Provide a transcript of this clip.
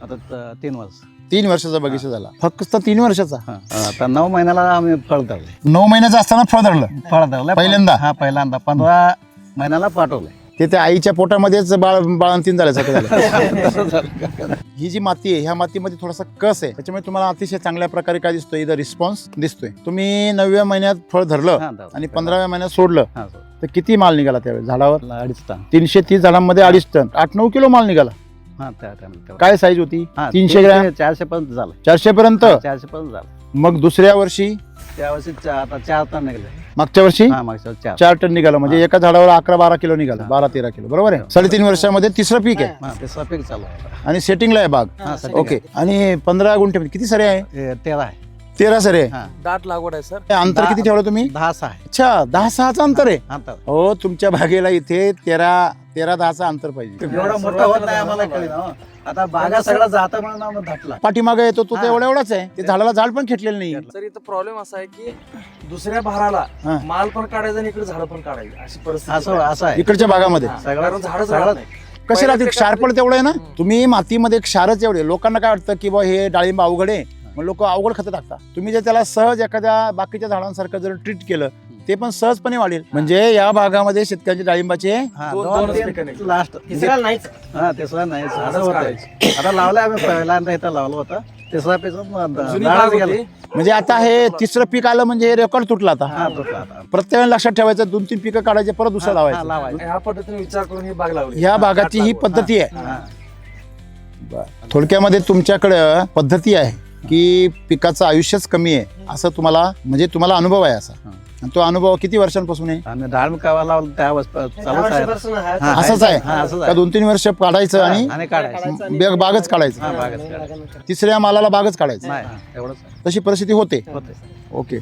आता 3 वर्ष. 3 वर्षाचा बगीचा झाला, फक्त 3 वर्षाचा. आता 9 महिन्याला आम्ही फळ धरले. 9 महिन्याचं असताना फळ धरलं फळ धरलं पहिल्यांदा? हा पहिल्यांदा 15 महिन्याला पाठवलंय. ते त्या आईच्या पोटामध्येच बाळंतीण झाल्यासारखं झालं. ही जी माती आहे, ह्या मातीमध्ये थोडासा कस आहे, त्याच्यामुळे तुम्हाला अतिशय चांगल्या प्रकारे काय दिसतोय, इथं रिस्पॉन्स दिसतोय. तुम्ही 9व्या महिन्यात फळ धरलं आणि 15व्या महिन्यात सोडलं तर किती माल निघाला त्यावेळेस झाडावर? 2.5 टन. 330 झाडांमध्ये 2.5 टन, 8-9 किलो माल निघाला. हा त्या टायमाला काय साईज होती? हा, 300 ग्रॅम, 400 पर्यंत झालं. 400 पर्यंत. 400 पर्यंत झालं. मग दुसऱ्या वर्षी, त्यावर्षी आता 4 टन निघले. मागच्या वर्षी हा मागच्या 4 टन निघाला. म्हणजे एका झाडावर 11-12 किलो निघाला, 12-13 किलो. बरोबर आहे. 3.5 वर्षामध्ये तिसरं पीक आहे हा ते सफेद चालू आहे. आणि सेटिंगला आहे बाग. हा, setting ओके. आणि 15 गुंठे किती सरे आहे? हे 13 आहे. 13 सरे आहे. हा. दाट लागवड आहे सर. हे अंतर किती ठेवलं तुम्ही? 10 आहे. अच्छा, 10-6चं अंतर आहे. अंतर. हो, तुमच्या बागेला इथे 13-10चं अंतर पाहिजे. एवढा मोठा होत नाही आम्हाला कळलं हो. आता बागा सगळा जाता म्हणून आम्ही धटला. पाठीमागे येतो तो हा. तर एवढाच आहे. ते झाडाला झाड पण खेटलेलं नाही. सर इथं प्रॉब्लेम असा आहे की दुसऱ्या भाराला हा. माल पण काढायचा आणि इकडे झाड पण काढायची अशी परिस्थिती असं आहे. इकडच्या भागामध्ये कारण झाडच सगळं- राहत नाही. कसे राहते? क्षारपड तेवढं आहे ना. तुम्ही मातीमध्ये क्षारच एवढे. लोकांना काय वाटतं की बा हे डाळिंब अवघड आहे, मग लोक अवघड खतं टाकतात. तुम्ही जर त्याला सहज एखाद्या बाकीच्या झाडांसारखं जर ट्रीट केलं, ते पण सहजपणे वाढेल. म्हणजे या भागामध्ये शेतकऱ्यांचे डाळिंबाचे हा, दोनच 2-3 पिकं निघतात. लास्ट. तिसऱ्याला नाहीच. हा तिसरा नाही असं झाडच होतंय. काढायची. आता लावलं आम्ही पहिल्यांदा इथं लावलं होतं. तिसरा पीक जुनी बाग होती. म्हणजे आता हे तिसरं पीक आलं म्हणजे हे रेकॉर्ड तुटला आता. हा तुटला आता. प्रत्येकाने लक्षात ठेवायचं, 2-3 पिकं काढायचे, परत दुसरं हा, लावायचं. लावायचं. ह्या पद्धतीने विचार करून ही बाग लावली. ह्या भागाची ही पद्धती आहे. हा. थोडक्यामध्ये तुमच्याकडं पद्धती आहे की पिकाचं आयुष्यच कमी आहे असं तुम्हाला, म्हणजे तुम्हाला अनुभव आहे असा. हा. आणि तो अनुभव किती वर्षांपासून आहे? आम्ही डाळ कावा लावलं त्यावेळेस ह्या चालूच आहे. वर्षापासून आहे. हा, असंच हा, आहे असंच का? आहे. 2-3 वर्ष काढायचं आणि काढायचं. आणि बागच हा काढायचं. बागच काढायचं. तिसऱ्या मालाला बागच काढायचं. नाही एवढंच आहे. तशी परिस्थिती होते. होते. ओके.